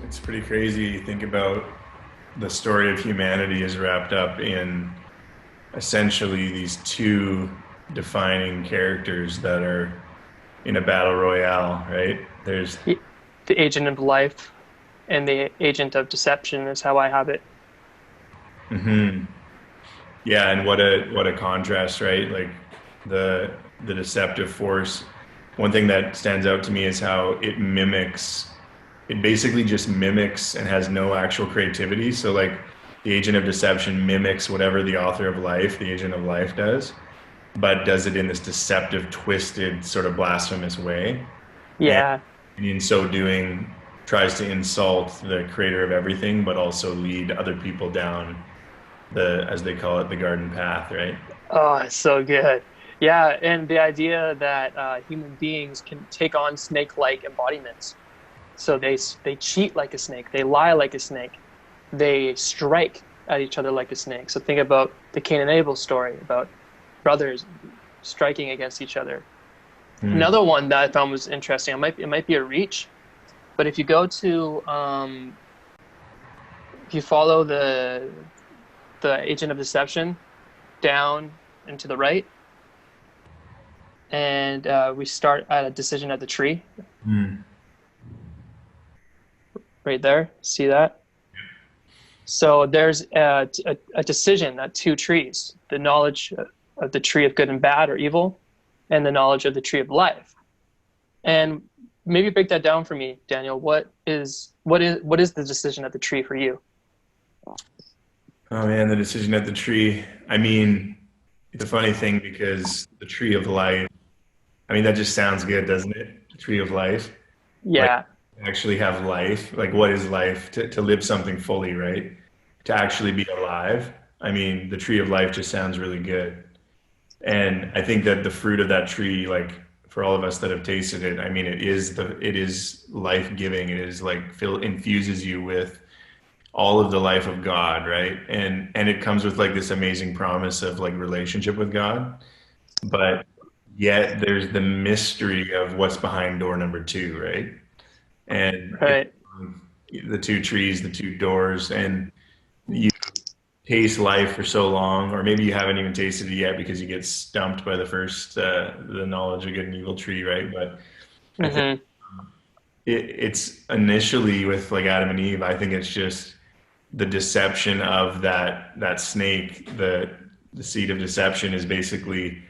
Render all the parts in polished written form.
it's pretty crazy. You think about the story of humanity is wrapped up in essentially these two defining characters that are in a battle royale, right? There's The agent of life and the agent of deception is how I have it. mhm. Yeah, and what a contrast, right? Like the the deceptive force. One thing that stands out to me is how it basically just mimics and has no actual creativity. So like the agent of deception mimics whatever the author of life, the agent of life does, but does it in this deceptive, twisted, sort of blasphemous way. And Yeah, in so doing tries to insult the creator of everything, but also lead other people down the, as they call it, the garden path, right? oh, it's so good. Yeah, and the idea that human beings can take on snake-like embodiments. So they cheat like a snake, they lie like a snake, they strike at each other like a snake. So think about the Cain and Abel story about brothers striking against each other. Hmm. Another one that I found was interesting. It might be a reach, but if you go to if you follow the agent of deception down and to the right, and we start at a decision at the tree Hmm. right there. See that? So there's a decision at two trees: the knowledge of the tree of good and bad or evil, and the knowledge of the tree of life. And maybe break that down for me, Daniel. What is the decision at the tree for you? Oh man, the decision at the tree. I mean, it's a funny thing because the tree of life, I mean, that just sounds good, doesn't it? The tree of life. Like Yeah, actually have life. Like what is life? To live something fully, right? To actually be alive. I mean, the tree of life just sounds really good. And I think that the fruit of that tree, like for all of us that have tasted it, I mean, it is life giving. It is like infuses you with all of the life of God, right? And it comes with like this amazing promise of like relationship with God, but yet there's the mystery of what's behind door number two, right? And it's right. the two trees, the two doors, and you taste life for so long, or maybe you haven't even tasted it yet because you get stumped by the first the knowledge of good and evil tree, right? But I think Hmm. it's initially with like Adam and Eve. I think it's just the deception of that snake. The seed of deception is basically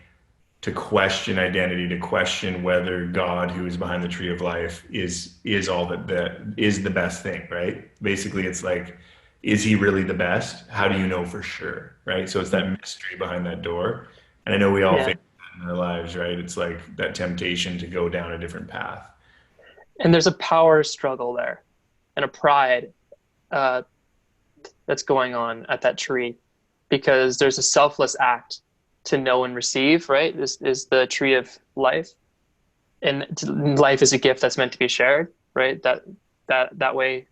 to question identity, to question whether God, who is behind the tree of life, is all that the is the best thing, right? Basically, it's like, is he really the best? How do you know for sure, right? So it's that mystery behind that door, and I know we all face Yeah. that in our lives, right? It's like that temptation to go down a different path. And there's a power struggle there and a pride uh, that's going on at that tree because there's a selfless act to know and receive, right? This is the tree of life. And life is a gift that's meant to be shared, right? That way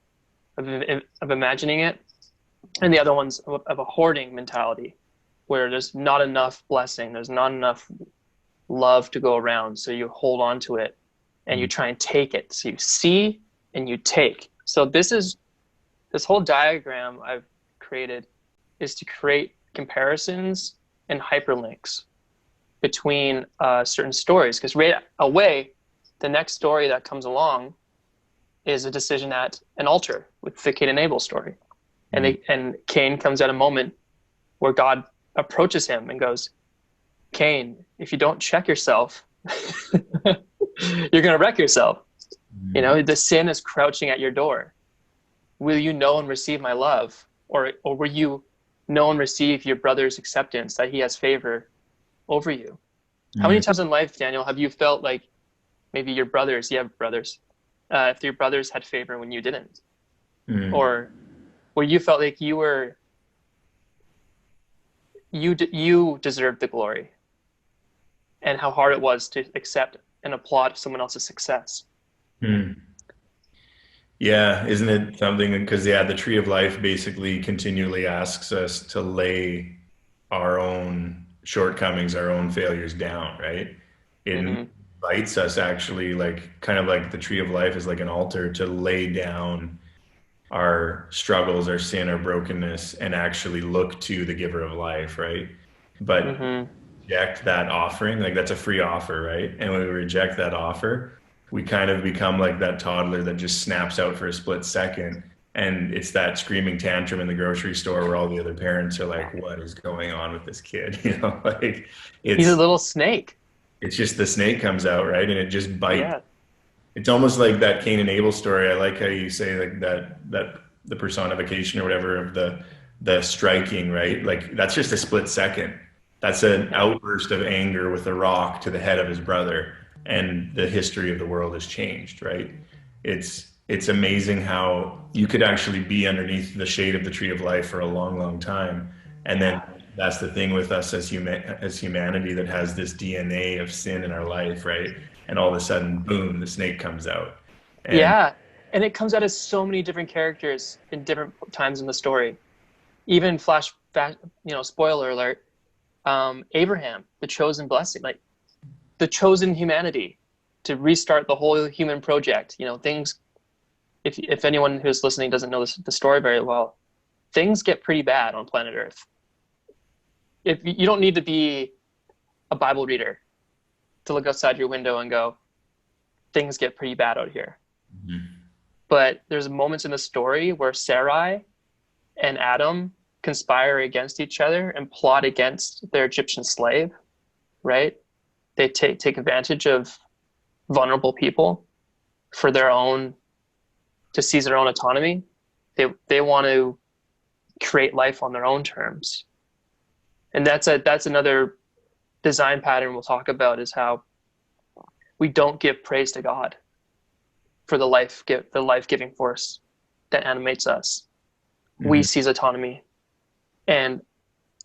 of imagining it. And the other one's of a hoarding mentality where there's not enough blessing, there's not enough love to go around. So you hold on to it and you try and take it. So you see and you take. So this whole diagram I've created is to create comparisons and hyperlinks between certain stories. Because right away, the next story that comes along is a decision at an altar with the Cain and Abel story. And Cain comes at a moment where God approaches him and goes, Cain, if you don't check yourself, you're going to wreck yourself. You Mm. know, the sin is crouching at your door. Will you know and receive my love? Or will you know and receive your brother's acceptance that he has favor over you? How many Mm. times in life, Daniel, have you felt like maybe your brothers, you have brothers, if your brothers had favor when you didn't? Mm. Or where you felt like you deserved the glory and how hard it was to accept and applaud someone else's success. Mm. Yeah, isn't it something? Because yeah, the tree of life basically continually asks us to lay our own shortcomings, our own failures down, right? In Hmm. invites us actually, like kind of like the tree of life is like an altar to lay down our struggles, our sin, our brokenness, and actually look to the giver of life, right? But Hmm. reject that offering, like that's a free offer, right? And when we reject that offer, we kind of become like that toddler that just snaps out for a split second. And it's that screaming tantrum in the grocery store where all the other parents are like, what is going on with this kid? Like He's a it's little snake. it's just the snake comes out, right? And it just bites. Yeah. It's almost like that Cain and Abel story. I like how you say like that the personification or whatever of the striking, right? Like that's just a split second. That's an Yeah. outburst of anger with a rock to the head of his brother, and the history of the world has changed, right? It's amazing how you could actually be underneath the shade of the tree of life for a long, long time, and then that's the thing with us as humanity that has this DNA of sin in our life, right? And all of a sudden, boom, the snake comes out. And Yeah. And it comes out as so many different characters in different times in the story. Even spoiler alert, Abraham, the chosen blessing, like the chosen humanity to restart the whole human project. Things, if anyone who's listening doesn't know the story very well, things get pretty bad on planet Earth. If you don't need to be a Bible reader to look outside your window and go, things get pretty bad out here. But there's moments in the story where Sarai and Adam conspire against each other and plot against their Egyptian slave, right? They take advantage of vulnerable people for to seize their own autonomy. They want to create life on their own terms. And that's another design pattern we'll talk about, is how we don't give praise to God for the life-giving force that animates us. We seize autonomy. And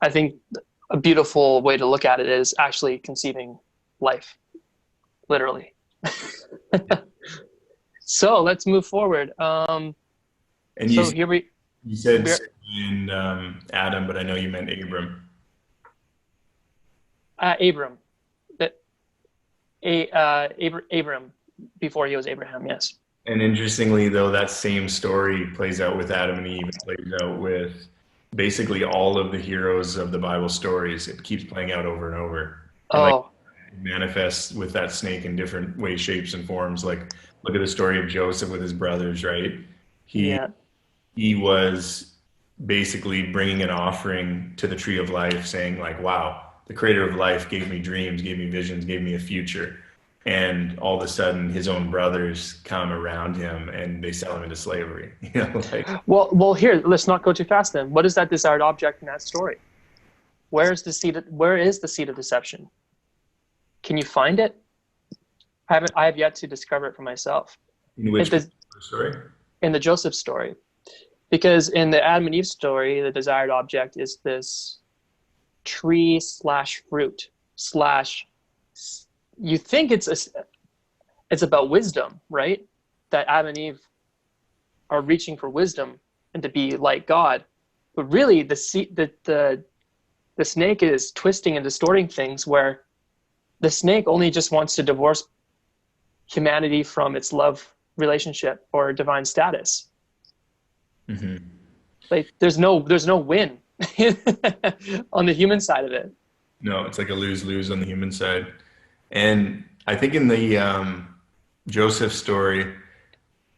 I think a beautiful way to look at it is actually conceiving life, literally. So let's move forward. and So here you said we're in Adam, but I know you meant Abram. Abram, Abram before he was Abraham. Yes. And interestingly, though, that same story plays out with Adam and Eve. It plays out with basically all of the heroes of the Bible stories. It keeps playing out over and over. And like Oh, it manifests with that snake in different ways, shapes, and forms. Like look at the story of Joseph with his brothers, right? He yeah. he was basically bringing an offering to the tree of life, saying like, wow, the creator of life gave me dreams, gave me visions, gave me a future. And all of a sudden his own brothers come around him and they sell him into slavery. Like Well, here, let's not go too fast then. What is that desired object in that story? Where is the seed of deception? Can you find it? I have yet to discover it for myself. in which It, story? in the Joseph story. Because in the Adam and Eve story, the desired object is this tree slash fruit slash, you think it's about wisdom, right? That Adam and Eve are reaching for wisdom and to be like God. But really the snake is twisting and distorting things, where the snake only just wants to divorce humanity from its love relationship or divine status. Mm-hmm. Like there's no win on the human side of it. No, it's like a lose-lose on the human side. And I think in the Joseph story,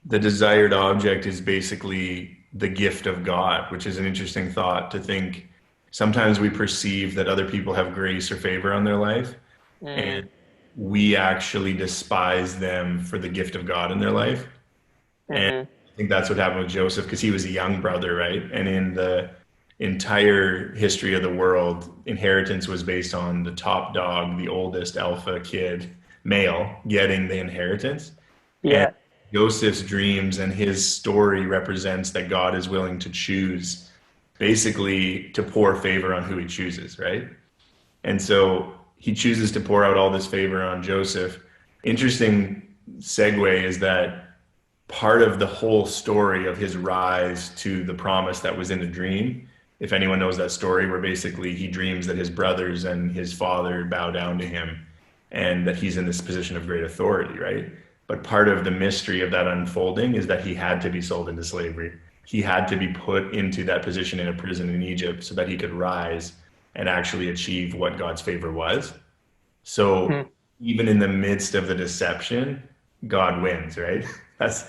the desired object is basically the gift of God, which is an interesting thought to think. Sometimes we perceive that other people have grace or favor on their life, Mm, and we actually despise them for the gift of God in their life. And mm-hmm. I think that's what happened with Joseph because he was a young brother, right? And in the entire history of the world, inheritance was based on the top dog, the oldest alpha kid, male, getting the inheritance. And Yeah. Joseph's dreams and his story represents that God is willing to choose, basically to pour favor on who he chooses, right? And so he chooses to pour out all this favor on Joseph. Interesting segue is that part of the whole story of his rise to the promise that was in the dream, if anyone knows that story, where basically he dreams that his brothers and his father bow down to him, and that he's in this position of great authority, right? But part of the mystery of that unfolding is that he had to be sold into slavery. He had to be put into that position in a prison in Egypt so that he could rise and actually achieve what God's favor was. So Mhm. even in the midst of the deception, God wins, right? That's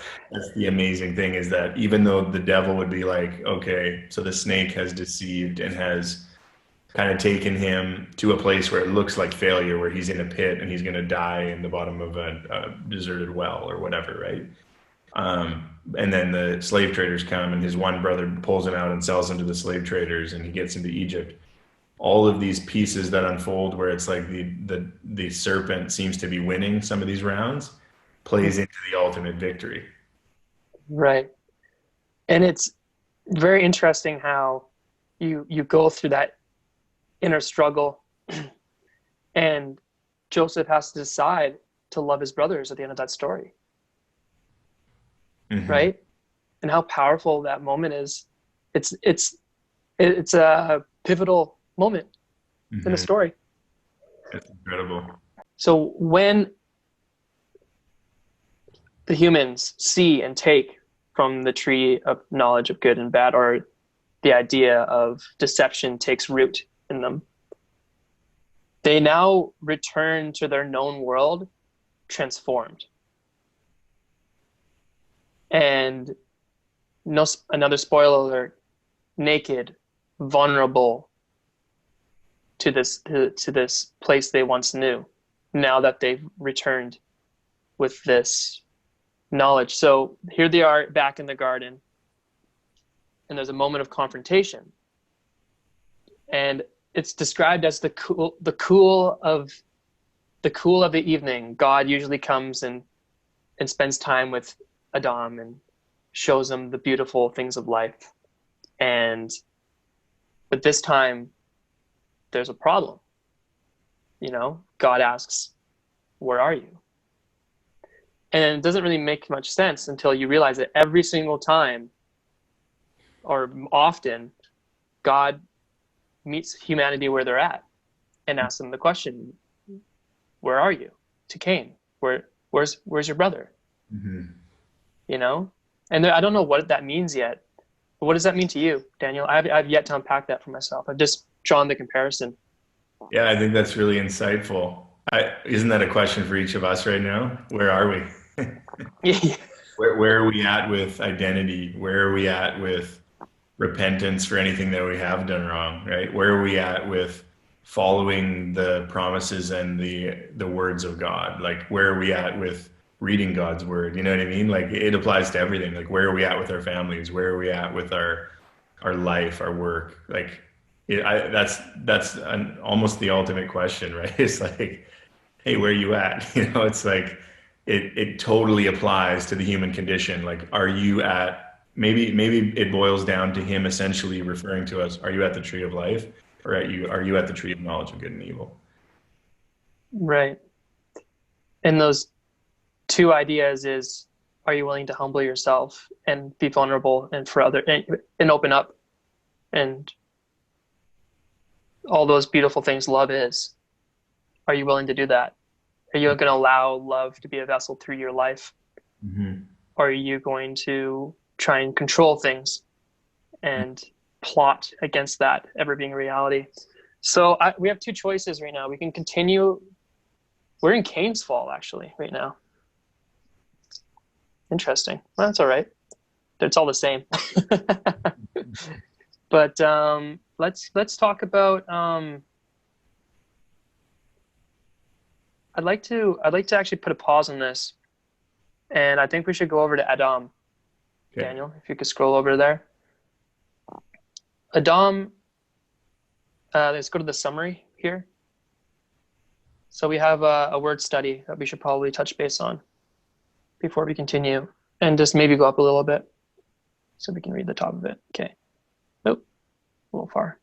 the amazing thing, is that even though the devil would be like, okay, so the snake has deceived and has kind of taken him to a place where it looks like failure, where he's in a pit and he's going to die in the bottom of a deserted well or whatever, right? And then the slave traders come and his one brother pulls him out and sells him to the slave traders and he gets into Egypt. All of these pieces that unfold where it's like the serpent seems to be winning some of these rounds plays into the ultimate victory. Right. And it's very interesting how you go through that inner struggle, and Joseph has to decide to love his brothers at the end of that story, Hmm. right? And how powerful that moment is. It's a pivotal moment in the Hmm. story. It's incredible. So when the humans see and take from the tree of knowledge of good and bad, or the idea of deception takes root in them, they now return to their known world transformed. And no, another spoiler alert, naked, vulnerable to this place they once knew, now that they've returned with this knowledge. So here they are back in the garden, and there's a moment of confrontation, and it's described as the cool of the evening. God usually comes and spends time with Adam and shows him the beautiful things of life. And but this time there's a problem. God asks, "Where are you?" And it doesn't really make much sense until you realize that every single time, or often, God meets humanity where they're at and asks them the question, "Where are you?" To Cain, where's your brother? Hmm. You know, and I don't know what that means yet. But what does that mean to you, Daniel? I've yet to unpack that for myself. I've just drawn the comparison. Yeah, I think that's really insightful. Isn't that a question for each of us right now? Where are we? Yeah. Where are we at with identity? Where are we at with repentance for anything that we have done wrong, right? Where are we at with following the promises and the words of God? Like, where are we at with reading God's word? You know what I mean? Like, it applies to everything. Like, where are we at with our families? Where are we at with our life, our work? Like, that's almost the ultimate question, right? It's like, hey, where are you at? It's like it totally applies to the human condition. Like, are you at, maybe it boils down to him essentially referring to us, are you at the tree of life, or are you at the tree of knowledge of good and evil? Right. And those two ideas is, are you willing to humble yourself and be vulnerable and for other and open up, and all those beautiful things love is. Are you willing to do that? Are you going to allow love to be a vessel through your life? Hmm. Or are you going to try and control things and plot against that ever being a reality? So we have two choices right now. We can continue. We're in Cain's fall, actually, right now. Interesting. Well, that's all right. It's all the same. But let's talk about. I'd like to actually put a pause on this, and I think we should go over to Adam. Okay. Daniel, if you could scroll over there. Adam, let's go to the summary here. So we have a word study that we should probably touch base on before we continue, and just maybe go up a little bit so we can read the top of it. Okay. Nope, a little far.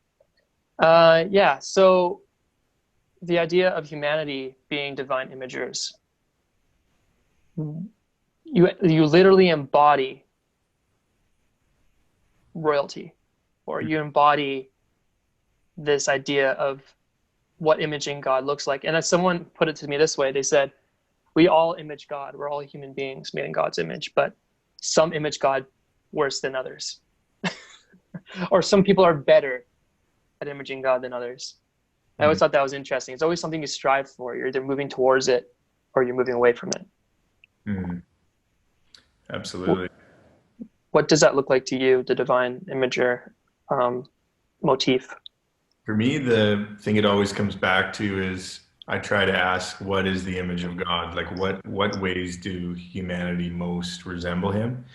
Yeah, so the idea of humanity being divine imagers. You literally embody royalty, or you embody this idea of what imaging God looks like. And as someone put it to me this way, they said, we all image God. We're all human beings made in God's image, but some image God worse than others. Or some people are better at imaging God than others. I always Mm, thought that was interesting. It's always something you strive for. You're either moving towards it or you're moving away from it. mm, absolutely. What does that look like to you, the divine imager um, motif? For me, the thing it always comes back to is I try to ask, what is the image of God? Like, what ways do humanity most resemble Him?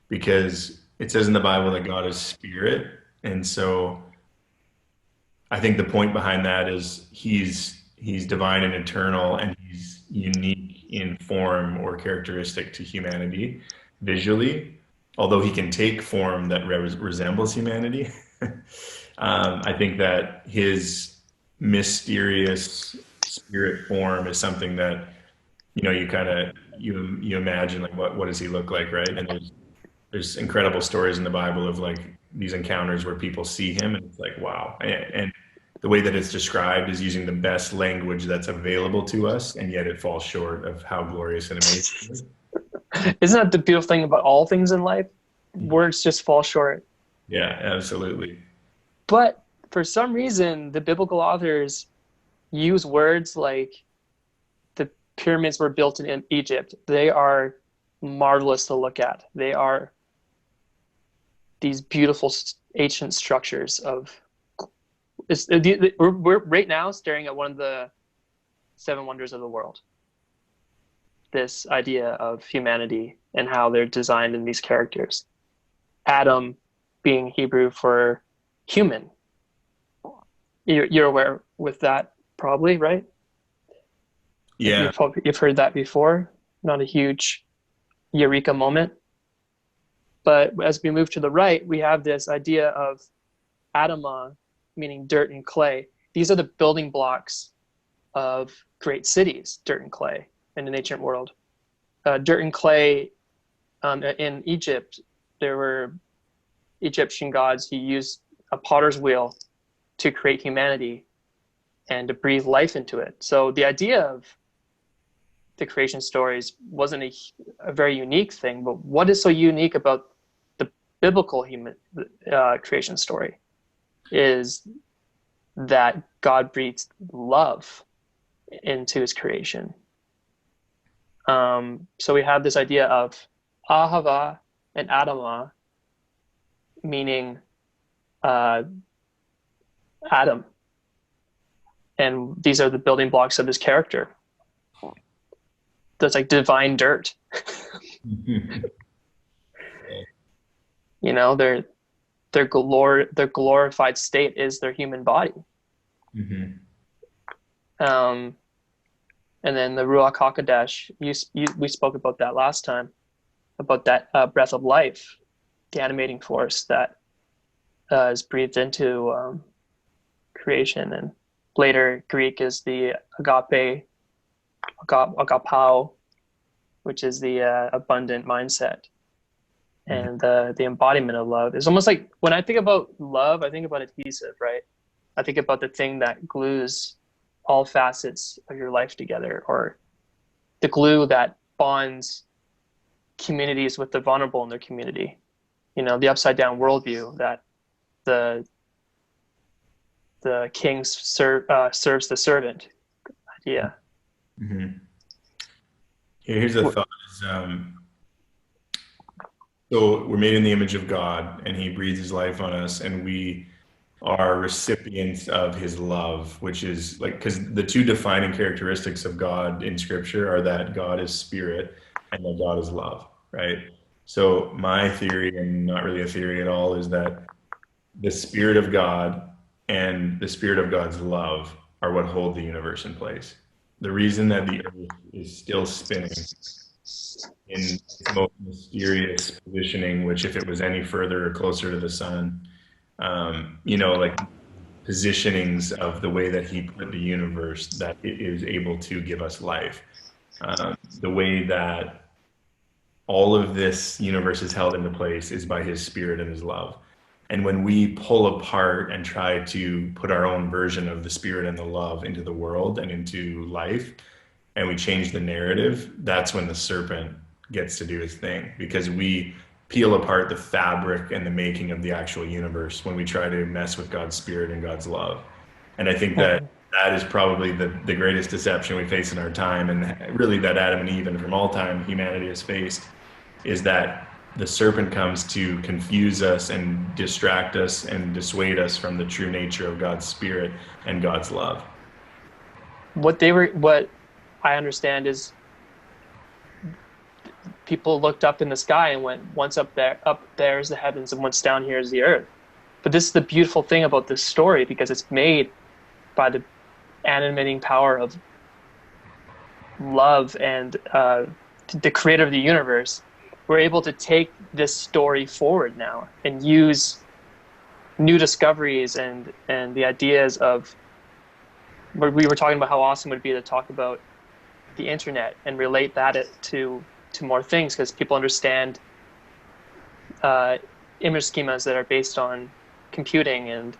Because it says in the Bible that God is spirit, and so I think the point behind that is He's divine and eternal, and He's unique in form or characteristic to humanity visually, although He can take form that resembles humanity. I think that his mysterious spirit form is something that you kind of you imagine like what does he look like, right? And there's incredible stories in the Bible of like these encounters where people see him and it's like wow. And the way that it's described is using the best language that's available to us, and yet it falls short of how glorious and amazing it is. Isn't that the beautiful thing about all things in life? Words just fall short. Yeah, absolutely. But for some reason, the biblical authors use words like the pyramids were built in Egypt. They are marvelous to look at. They are these beautiful ancient structures of. We're right now staring at one of the seven wonders of the world. This idea of humanity and how they're designed in these characters. Adam being Hebrew for human. You're aware with that probably, right? Yeah. You've heard that before. Not a huge eureka moment. But as we move to the right, we have this idea of Adama, meaning dirt and clay. These are the building blocks of great cities, dirt and clay, in an ancient world. Dirt and clay in Egypt, there were Egyptian gods who used a potter's wheel to create humanity and to breathe life into it. So the idea of the creation stories wasn't a very unique thing, but what is so unique about the biblical creation story is that God breathes love into his creation. So we have this idea of Ahava and Adama, meaning Adam. And these are the building blocks of his character. That's like divine dirt. Their glorified state is their human body. Mm-hmm. And then the Ruach HaKodesh, we spoke about that last time, about that breath of life, the animating force that is breathed into creation. And later Greek is the agapao, which is the abundant mindset. And the embodiment of love. It's almost like when I think about love, I think about adhesive, right? I think about the thing that glues all facets of your life together, or the glue that bonds communities with the vulnerable in their community. The upside down worldview that the king serves the servant idea. Mm-hmm. Here's a thought. So we're made in the image of God, and He breathes His life on us, and we are recipients of His love, which is like, because the two defining characteristics of God in Scripture are that God is spirit and that God is love, right? So my theory, and not really a theory at all, is that the Spirit of God and the Spirit of God's love are what hold the universe in place. The reason that the earth is still spinning in its most mysterious positioning, which if it was any further or closer to the sun, like positionings of the way that he put the universe, that it is able to give us life. The way that all of this universe is held into place is by his spirit and his love. And when we pull apart and try to put our own version of the spirit and the love into the world and into life, and we change the narrative, that's when the serpent gets to do his thing, because we peel apart the fabric and the making of the actual universe when we try to mess with God's spirit and God's love. And I think that Mhm. that is probably the greatest deception we face in our time, and really that Adam and Eve and from all time humanity has faced, is that the serpent comes to confuse us and distract us and dissuade us from the true nature of God's spirit and God's love. What I understand is people looked up in the sky and went, once up there is the heavens, and once down here is the earth. But this is the beautiful thing about this story, because it's made by the animating power of love and the creator of the universe. We're able to take this story forward now and use new discoveries and the ideas of, we were talking about how awesome it would be to talk about the internet and relate that to more things, because people understand image schemas that are based on computing and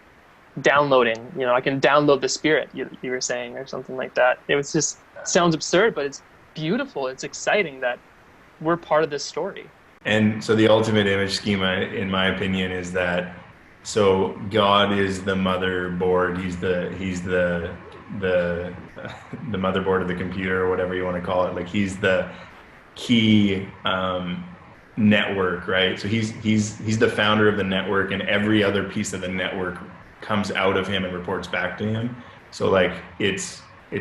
downloading. I can download the spirit, you were saying, or something like that. It was just sounds absurd, but it's beautiful. It's exciting that we're part of this story. And so the ultimate image schema, in my opinion, is that so God is the motherboard. The the motherboard of the computer, or whatever you want to call it. Like he's the key network, right? So he's the founder of the network, and every other piece of the network comes out of him and reports back to him. So like it's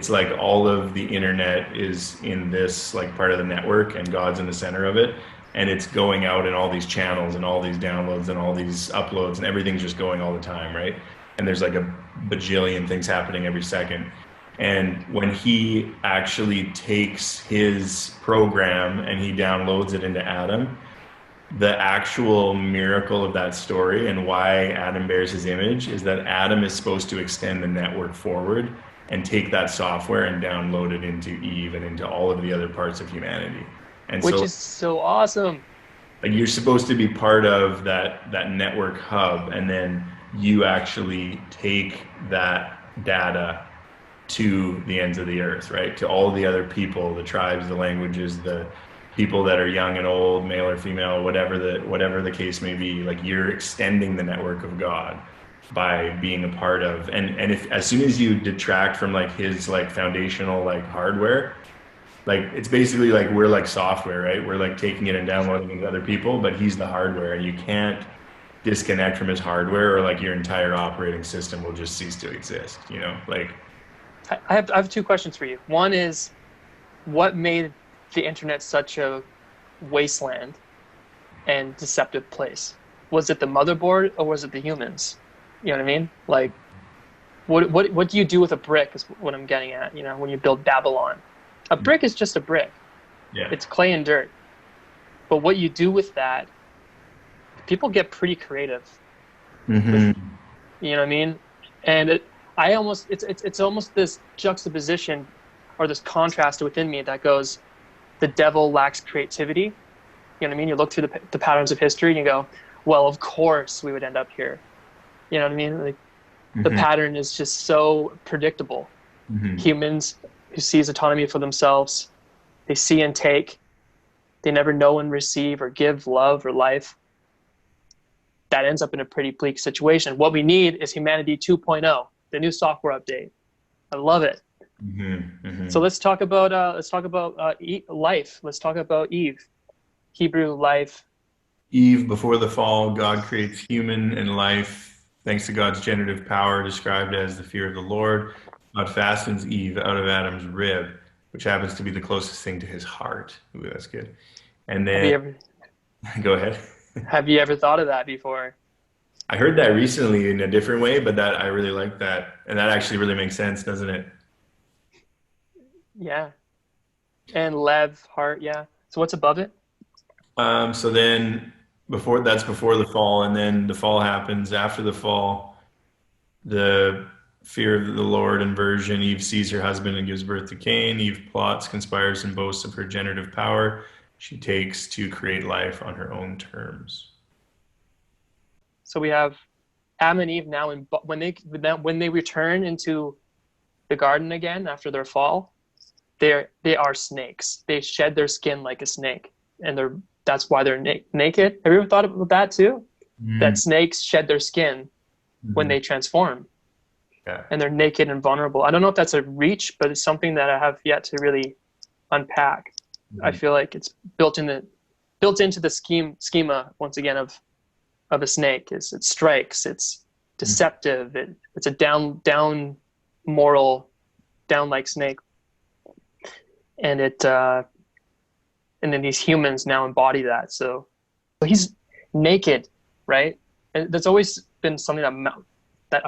like all of the internet is in this like part of the network, and God's in the center of it, and it's going out in all these channels and all these downloads and all these uploads, and everything's just going all the time, right? And there's like a bajillion things happening every second. And when he actually takes his program and he downloads it into Adam, the actual miracle of that story and why Adam bears his image is that Adam is supposed to extend the network forward and take that software and download it into Eve and into all of the other parts of humanity. And Which so is so awesome. like you're supposed to be part of that network hub, and then you actually take that data to the ends of the earth, right? To all the other people, the tribes, the languages, the people that are young and old, male or female, whatever the case may be. Like you're extending the network of God by being a part of, and if as soon as you detract from like his like foundational like hardware, like it's basically like we're like software, right? We're like taking it and downloading it to other people, but he's the hardware, and you can't disconnect from his hardware, or like your entire operating system will just cease to exist, like. I have two questions for you. One is, what made the internet such a wasteland and deceptive place? Was it the motherboard, or was it the humans? You know what I mean? Like, what do you do with a brick is what I'm getting at, when you build Babylon. A brick is just a brick. Yeah. It's clay and dirt. But what you do with that, people get pretty creative. Mm-hmm. You know what I mean? And it's almost this juxtaposition or this contrast within me that goes, the devil lacks creativity. You know what I mean? You look through the patterns of history and you go, well, of course we would end up here. You know what I mean? Like the pattern is just so predictable. Mm-hmm. Humans who seize autonomy for themselves, they see and take, they never know and receive or give love or life. That ends up in a pretty bleak situation. What we need is Humanity 2.0, the new software update. I love it. Mm-hmm. Mm-hmm. So let's talk about life. Let's talk about Eve, Hebrew life. Eve, before the fall, God creates human and life thanks to God's generative power, described as the fear of the Lord. God fastens Eve out of Adam's rib, which happens to be the closest thing to his heart. Ooh, that's good. And then, go ahead. Have you ever thought of that before? I heard that recently in a different way, but that I really like that. And that actually really makes sense, doesn't it? Yeah. And Lev, heart, yeah. So what's above it? So then before the fall, and then the fall happens. After the fall, the fear of the Lord inversion. Eve sees her husband and gives birth to Cain. Eve plots, conspires, and boasts of her generative power she takes to create life on her own terms. So we have Adam and Eve now, when they return into the garden again after their fall, they are snakes. They shed their skin like a snake, and that's why they're naked. Have you ever thought about that too? That Mm, snakes shed their skin when mhm. they transform, Yeah. and they're naked and vulnerable. I don't know if that's a reach, but it's something that I have yet to really unpack. I Mhm. feel like it's built into the schema once again of a snake. Is it strikes, it's deceptive, it's a down moral, down like snake, and and then these humans now embody that. So he's naked, right? And that's always been something that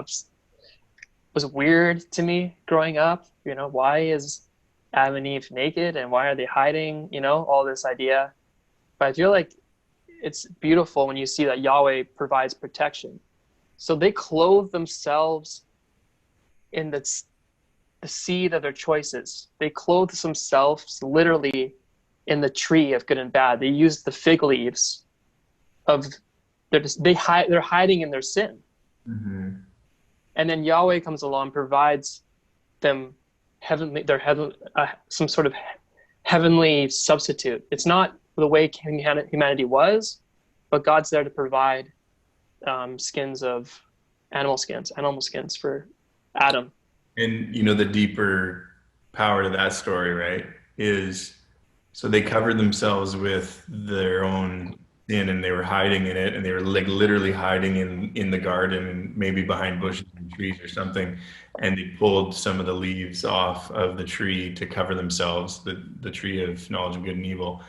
was weird to me growing up. Why is Adam and Eve naked, and why are they hiding? All this idea. But I feel like it's beautiful when you see that Yahweh provides protection. So they clothe themselves in the seed of their choices. They clothe themselves literally in the tree of good and bad. They use the fig leaves of they're hiding in their sin. Mhm. And then Yahweh comes along, provides them some sort of heavenly substitute. It's not the way humanity was, but God's there to provide skins of animal skins for Adam. And the deeper power to that story, right, is so they covered themselves with their own sin and they were hiding in it and they were like literally hiding in the garden and maybe behind bushes and trees or something. And they pulled some of the leaves off of the tree to cover themselves, the tree of knowledge of good and evil.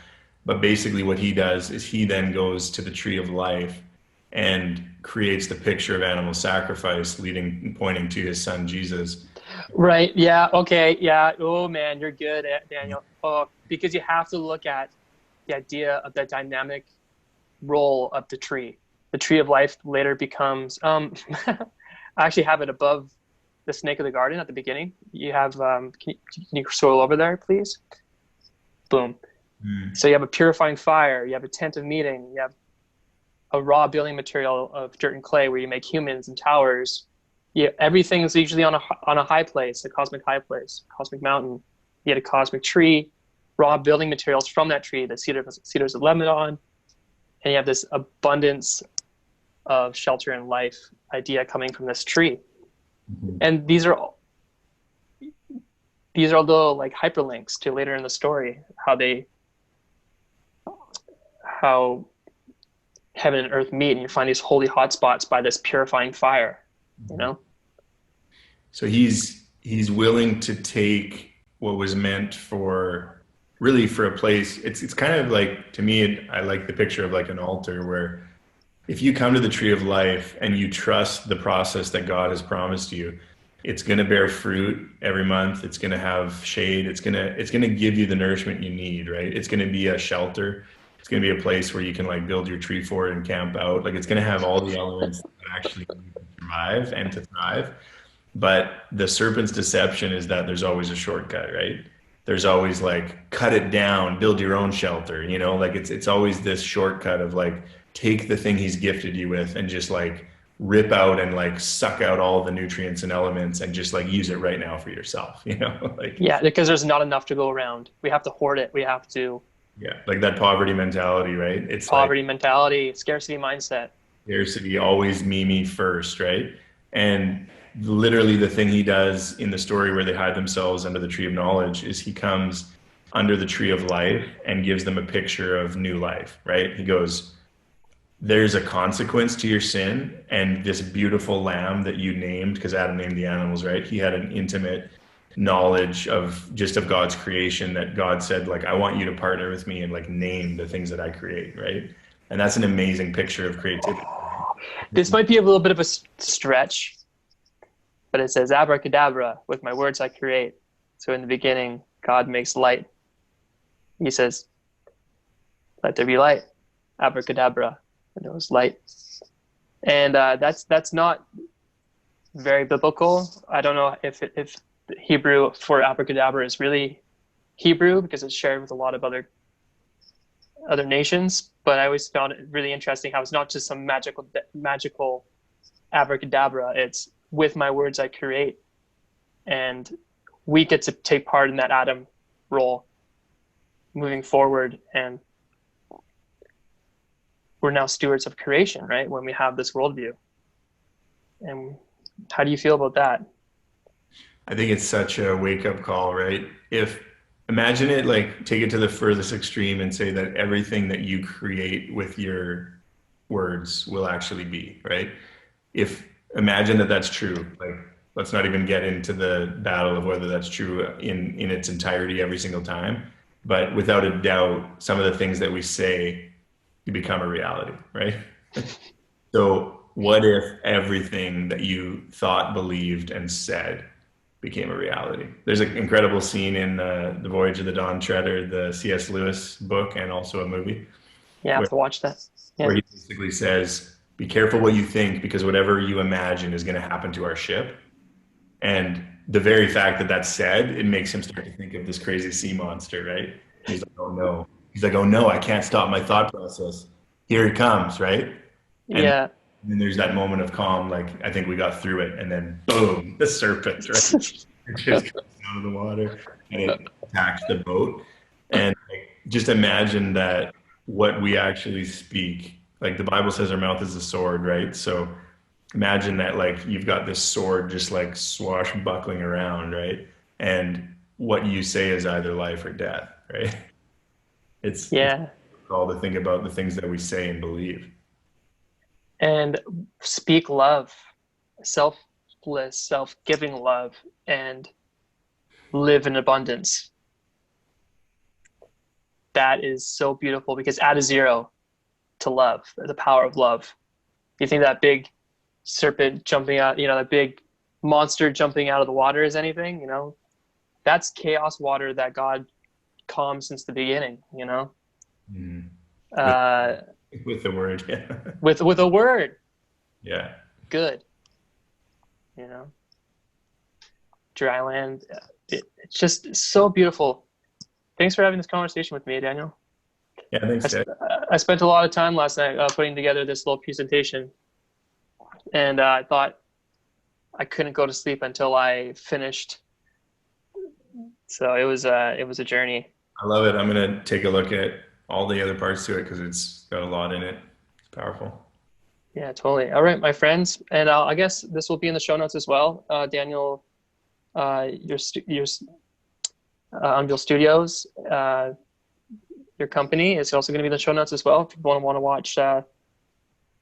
But basically what he does is he then goes to the tree of life and creates the picture of animal sacrifice leading pointing to his son Jesus. Right. Yeah. Okay. Yeah. Oh man, you're good, Daniel. Oh, because you have to look at the idea of the dynamic role of the tree. The tree of life later becomes. I actually have it above the snake of the garden at the beginning. You have. Can you scroll over there, please? Boom. Mm. So you have a purifying fire. You have a tent of meeting. You have a raw building material of dirt and clay where you make humans and towers. Yeah, everything is usually on a high place, a cosmic high place, cosmic mountain. You had a cosmic tree, raw building materials from that tree, the cedars of Lebanon, and you have this abundance of shelter and life idea coming from this tree. Mhm. And these are little like hyperlinks to later in the story how heaven and earth meet, and you find these holy hotspots by this purifying fire. You Mhm. know, So he's willing to take what was meant for really for a place. It's kind of like to me, I like the picture of like an altar where if you come to the tree of life and you trust the process that God has promised you, it's going to bear fruit every month. It's going to have shade. It's going to give you the nourishment you need, right? It's going to be a shelter. It's going to be a place where you can like build your tree fort and camp out. Like it's going to have all the elements that actually need to survive and to thrive. But the serpent's deception is that there's always a shortcut, right? There's always like cut it down, build your own shelter, like it's always this shortcut of like take the thing he's gifted you with and just like rip out and like suck out all the nutrients and elements and just like use it right now for yourself, like yeah, because there's not enough to go around. We have to hoard it. We have to yeah, like that poverty mentality, right? It's like poverty mentality, scarcity mindset. scarcity, always me first, right? And literally the thing he does in the story where they hide themselves under the tree of knowledge is he comes under the tree of life and gives them a picture of new life, right? He goes, there's a consequence to your sin, and this beautiful lamb that you named, because Adam named the animals, right? He had an intimate knowledge of just of God's creation that God said, like, I want you to partner with me and like name the things that I create, right? And that's an amazing picture of creativity. This might be a little bit of a stretch, but it says, Abracadabra, with my words I create. So in the beginning, God makes light. He says, let there be light. Abracadabra. And there was light. And that's not very biblical. I don't know if Hebrew for abracadabra is really Hebrew because it's shared with a lot of other other nations, but I always found it really interesting how it's not just some magical abracadabra. It's with my words I create, and we get to take part in that Adam role moving forward, and we're now stewards of creation, right? When we have this worldview. And how do you feel about that? I think it's such a wake up call, right? If imagine it like take it to the furthest extreme and say that everything that you create with your words will actually be, right? If imagine that that's true, like let's not even get into the battle of whether that's true in its entirety every single time, but without a doubt, some of the things that we say become a reality, right? So what if everything that you thought, believed, and said became a reality? There's an incredible scene in The Voyage of the Dawn Treader, the C.S. Lewis book, and also a movie, Yeah, I have where, to watch that. Yeah. where he basically says, be careful what you think because whatever you imagine is going to happen to our ship. And the very fact that that's said, it makes him start to think of this crazy sea monster, right? He's like, oh no. He's like, oh no, I can't stop my thought process. Here it comes, right? And Yeah. then there's that moment of calm, like I think we got through it, and then boom, the serpent, right? It just comes out of the water and it attacks the boat. And like, just imagine that what we actually speak, like the Bible says our mouth is a sword, right? So imagine that like you've got this sword just like swashbuckling around, right? And what you say is either life or death, right? It's Yeah. all to think about the things that we say and believe. And speak love, selfless, self-giving love, and live in abundance. That is so beautiful because add a zero to love, the power of love. You think that big serpent jumping out, that big monster jumping out of the water is anything, that's chaos water that God calmed since the beginning, Mm. With, uh, with the word, yeah. with a word, Yeah. good, dry land. It's just so beautiful. Thanks for having this conversation with me, Daniel. Yeah, thanks, Ted. I spent a lot of time last night putting together this little presentation, and I thought I couldn't go to sleep until I finished. So it was a journey. I love it. I'm gonna take a look at all the other parts to it because it's got a lot in it. It's powerful. Yeah, totally. All right, my friends, and I guess this will be in the show notes as well. Daniel, your Unreal Studios, your company is also going to be in the show notes as well. If you want to watch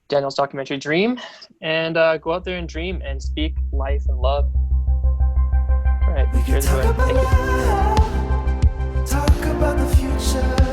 Daniel's documentary Dream, and go out there and dream and speak life and love. All right, cheers to it. Thank you. Talk about the future.